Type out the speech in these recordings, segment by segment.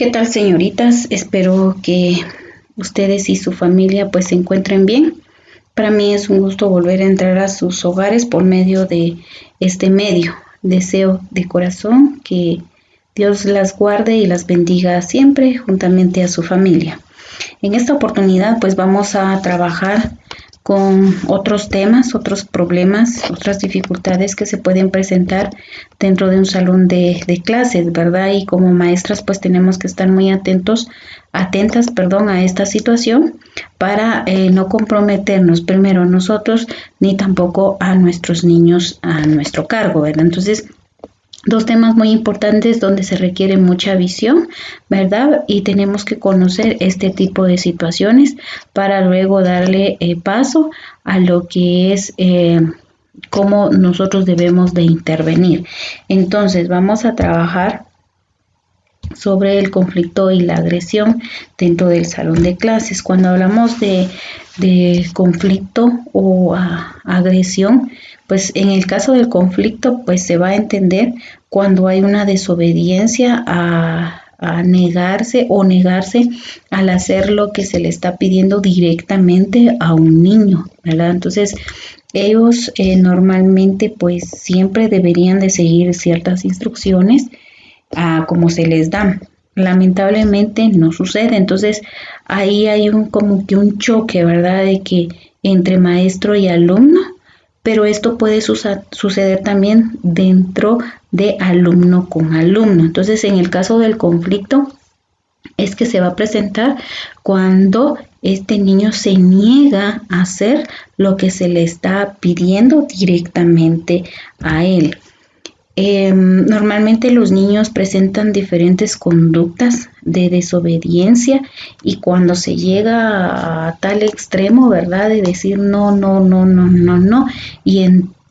¿Qué tal, señoritas? Espero que ustedes y su familia pues se encuentren bien. Para mí es un gusto volver a entrar a sus hogares por medio de este medio. Deseo de corazón que Dios las guarde y las bendiga siempre juntamente a su familia. En esta oportunidad pues vamos a trabajar con otros temas, otros problemas, otras dificultades que se pueden presentar dentro de un salón de clases, ¿verdad? Y como maestras pues tenemos que estar muy atentas, a esta situación para no comprometernos primero a nosotros ni tampoco a nuestros niños a nuestro cargo, ¿verdad? Entonces, dos temas muy importantes donde se requiere mucha visión, ¿verdad? Y tenemos que conocer este tipo de situaciones para luego darle paso a lo que es cómo nosotros debemos de intervenir. Entonces, vamos a trabajar sobre el conflicto y la agresión dentro del salón de clases. Cuando hablamos de conflicto o agresión, pues en el caso del conflicto, pues se va a entender cuando hay una desobediencia a negarse al hacer lo que se le está pidiendo directamente a un niño, ¿verdad? Entonces, ellos normalmente pues siempre deberían de seguir ciertas instrucciones como se les dan. Lamentablemente no sucede, entonces ahí hay como que un choque, ¿verdad? De que entre maestro y alumno, pero esto puede suceder también dentro de alumno con alumno. Entonces, en el caso del conflicto, es que se va a presentar cuando este niño se niega a hacer lo que se le está pidiendo directamente a él. Normalmente los niños presentan diferentes conductas de desobediencia y cuando se llega a tal extremo, ¿verdad? De decir no,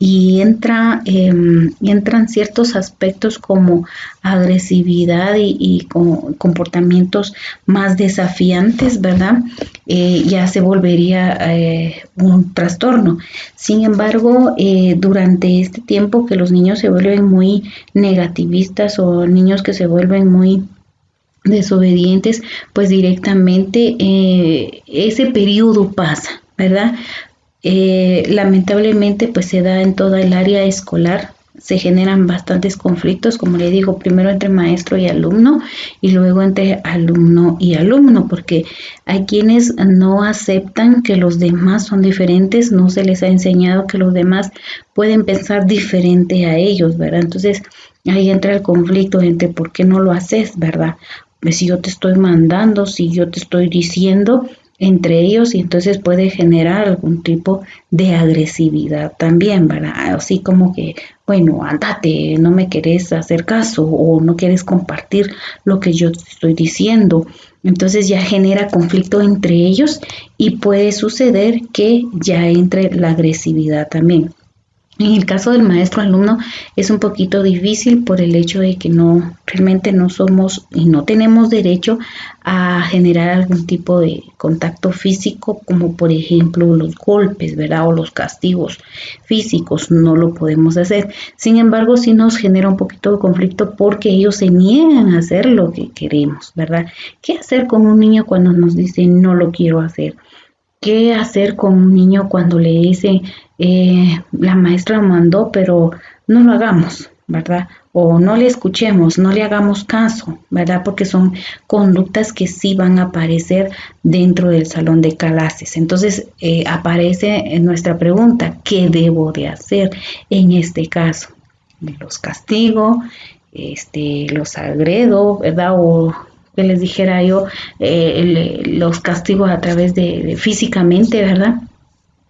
y entran ciertos aspectos como agresividad y comportamientos más desafiantes, ¿verdad? Ya se volvería un trastorno. Sin embargo, durante este tiempo que los niños se vuelven muy negativistas o niños que se vuelven muy desobedientes, pues directamente ese periodo pasa, ¿verdad? Lamentablemente pues se da en toda el área escolar, se generan bastantes conflictos, como le digo, primero entre maestro y alumno y luego entre alumno y alumno, porque hay quienes no aceptan que los demás son diferentes, no se les ha enseñado que los demás pueden pensar diferente a ellos, ¿verdad? Entonces ahí entra el conflicto entre por qué no lo haces, ¿verdad? Pues si yo te estoy mandando, si yo te estoy diciendo entre ellos, y entonces puede generar algún tipo de agresividad también, ¿verdad? Así como que, bueno, andate, no me querés hacer caso o no quieres compartir lo que yo te estoy diciendo. Entonces ya genera conflicto entre ellos y puede suceder que ya entre la agresividad también. En el caso del maestro-alumno es un poquito difícil por el hecho de que realmente no somos y no tenemos derecho a generar algún tipo de contacto físico, como por ejemplo los golpes, ¿verdad? O los castigos físicos, no lo podemos hacer. Sin embargo, sí nos genera un poquito de conflicto porque ellos se niegan a hacer lo que queremos, ¿verdad? ¿Qué hacer con un niño cuando nos dice no lo quiero hacer? ¿Qué hacer con un niño cuando le dicen la maestra mandó, pero no lo hagamos, ¿verdad? O no le escuchemos, no le hagamos caso, ¿verdad? Porque son conductas que sí van a aparecer dentro del salón de clases. Entonces aparece nuestra pregunta, ¿qué debo de hacer en este caso? ¿Los castigo? ¿Los agredo, verdad? O que les dijera yo, los castigos a través de físicamente, ¿verdad?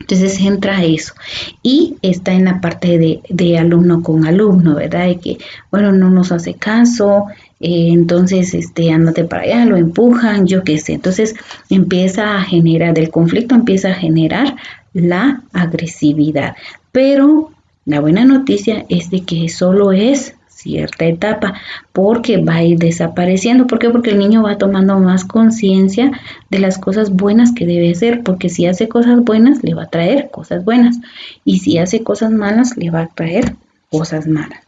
Entonces entra eso y está en la parte de alumno con alumno, ¿verdad? De que, bueno, no nos hace caso, entonces ándate para allá, lo empujan, yo qué sé. Entonces empieza a generar, del conflicto empieza a generar la agresividad. Pero la buena noticia es de que solo es cierta etapa, porque va a ir desapareciendo. ¿Por qué? Porque el niño va tomando más conciencia de las cosas buenas que debe hacer, porque si hace cosas buenas, le va a traer cosas buenas, y si hace cosas malas, le va a traer cosas malas.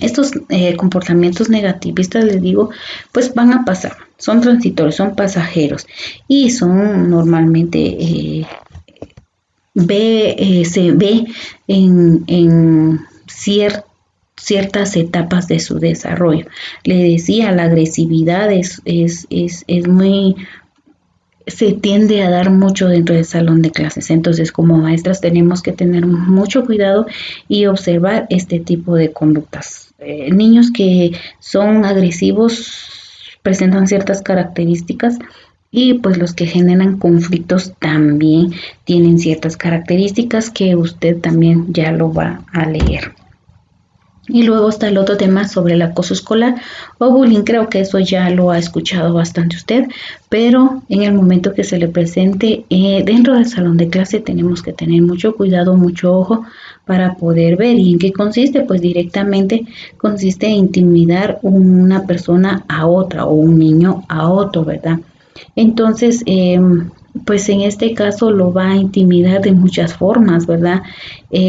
Estos comportamientos negativistas, les digo, pues van a pasar, son transitorios, son pasajeros y son normalmente, se ve en ciertas etapas de su desarrollo. Le decía, la agresividad es muy, se tiende a dar mucho dentro del salón de clases. Entonces, como maestras tenemos que tener mucho cuidado y observar este tipo de conductas. Niños que son agresivos presentan ciertas características y pues los que generan conflictos también tienen ciertas características que usted también ya lo va a leer. Y luego está el otro tema sobre el acoso escolar o bullying. Creo que eso ya lo ha escuchado bastante usted, pero en el momento que se le presente dentro del salón de clase tenemos que tener mucho cuidado, mucho ojo para poder ver. ¿Y en qué consiste? Pues directamente consiste en intimidar una persona a otra o un niño a otro, ¿verdad? Entonces, pues en este caso lo va a intimidar de muchas formas, ¿verdad?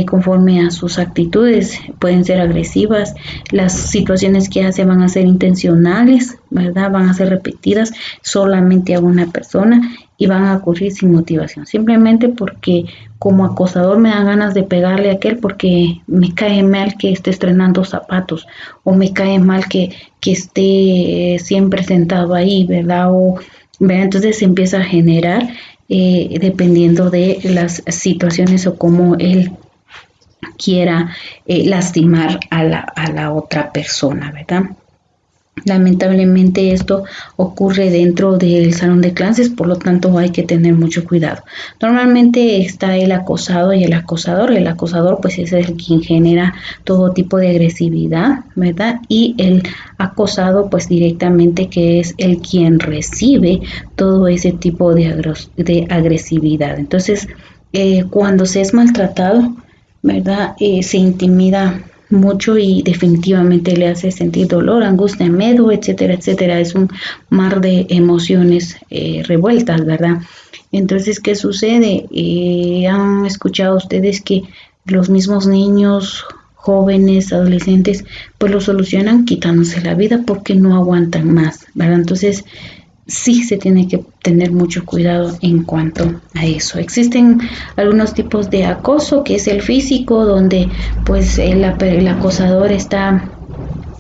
Conforme a sus actitudes, pueden ser agresivas, las situaciones que hace van a ser intencionales, ¿verdad? Van a ser repetidas solamente a una persona y van a ocurrir sin motivación, simplemente porque como acosador me dan ganas de pegarle a aquel porque me cae mal que esté estrenando zapatos o me cae mal que esté siempre sentado ahí, ¿verdad? Entonces se empieza a generar dependiendo de las situaciones o cómo él quiera lastimar a la otra persona, ¿verdad? Lamentablemente esto ocurre dentro del salón de clases, por lo tanto hay que tener mucho cuidado. Normalmente está el acosado y el acosador. El acosador pues es el quien genera todo tipo de agresividad, ¿verdad? Y el acosado pues directamente que es el quien recibe todo ese tipo de agresividad. Entonces cuando se es maltratado, ¿verdad? Se intimida mucho y definitivamente le hace sentir dolor, angustia, miedo, etcétera, etcétera. Es un mar de emociones revueltas, ¿verdad? Entonces, ¿qué sucede? Han escuchado ustedes que los mismos niños, jóvenes, adolescentes, pues lo solucionan quitándose la vida porque no aguantan más, ¿verdad? Entonces, sí se tiene que tener mucho cuidado en cuanto a eso. Existen algunos tipos de acoso, que es el físico, donde pues el acosador está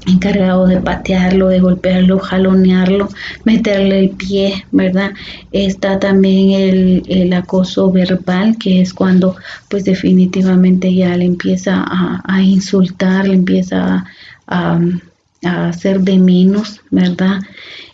encargado de patearlo, de golpearlo, jalonearlo, meterle el pie, ¿verdad? Está también el acoso verbal, que es cuando pues definitivamente ya le empieza a insultar, le empieza a hacer de menos, ¿verdad?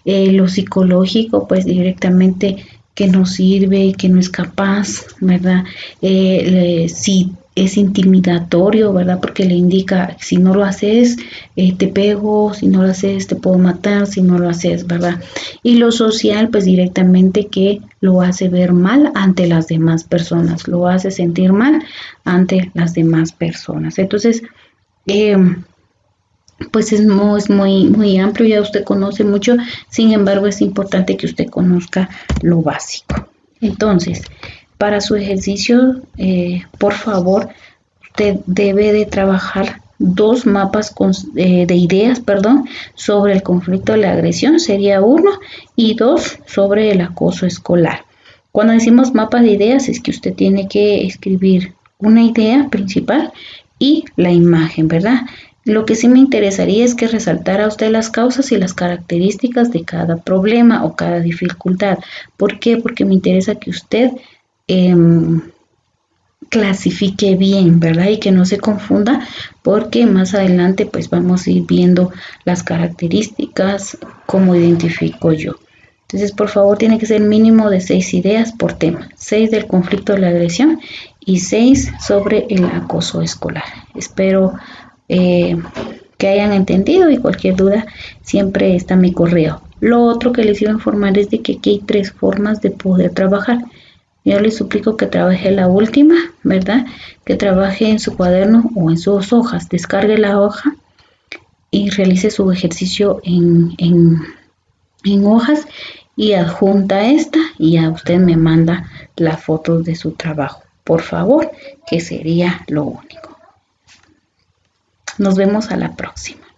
Lo psicológico, pues directamente que no sirve, que no es capaz, ¿verdad? Si es intimidatorio, ¿verdad? Porque le indica, si no lo haces, te pego, si no lo haces, te puedo matar, si no lo haces, ¿verdad? Y lo social, pues directamente que lo hace ver mal ante las demás personas, lo hace sentir mal ante las demás personas. Entonces, pues es muy amplio, ya usted conoce mucho, sin embargo es importante que usted conozca lo básico. Entonces, para su ejercicio, por favor, usted debe de trabajar 2 mapas de ideas, sobre el conflicto de la agresión, sería 1, y 2 sobre el acoso escolar. Cuando decimos mapas de ideas es que usted tiene que escribir una idea principal y la imagen, ¿verdad? Lo que sí me interesaría es que resaltara usted las causas y las características de cada problema o cada dificultad. ¿Por qué? Porque me interesa que usted clasifique bien, ¿verdad? Y que no se confunda, porque más adelante pues vamos a ir viendo las características, cómo identifico yo. Entonces, por favor, tiene que ser mínimo de 6 ideas por tema. 6 del conflicto de la agresión y 6 sobre el acoso escolar. Espero que hayan entendido, y cualquier duda siempre está mi correo. Lo otro que les iba a informar es de que aquí hay 3 formas de poder trabajar. Yo les suplico que trabaje la última, ¿verdad? Que trabaje en su cuaderno o en sus hojas. Descargue la hoja y realice su ejercicio en hojas y adjunta esta, y a usted me manda la foto de su trabajo, por favor, que sería lo único. Nos vemos a la próxima.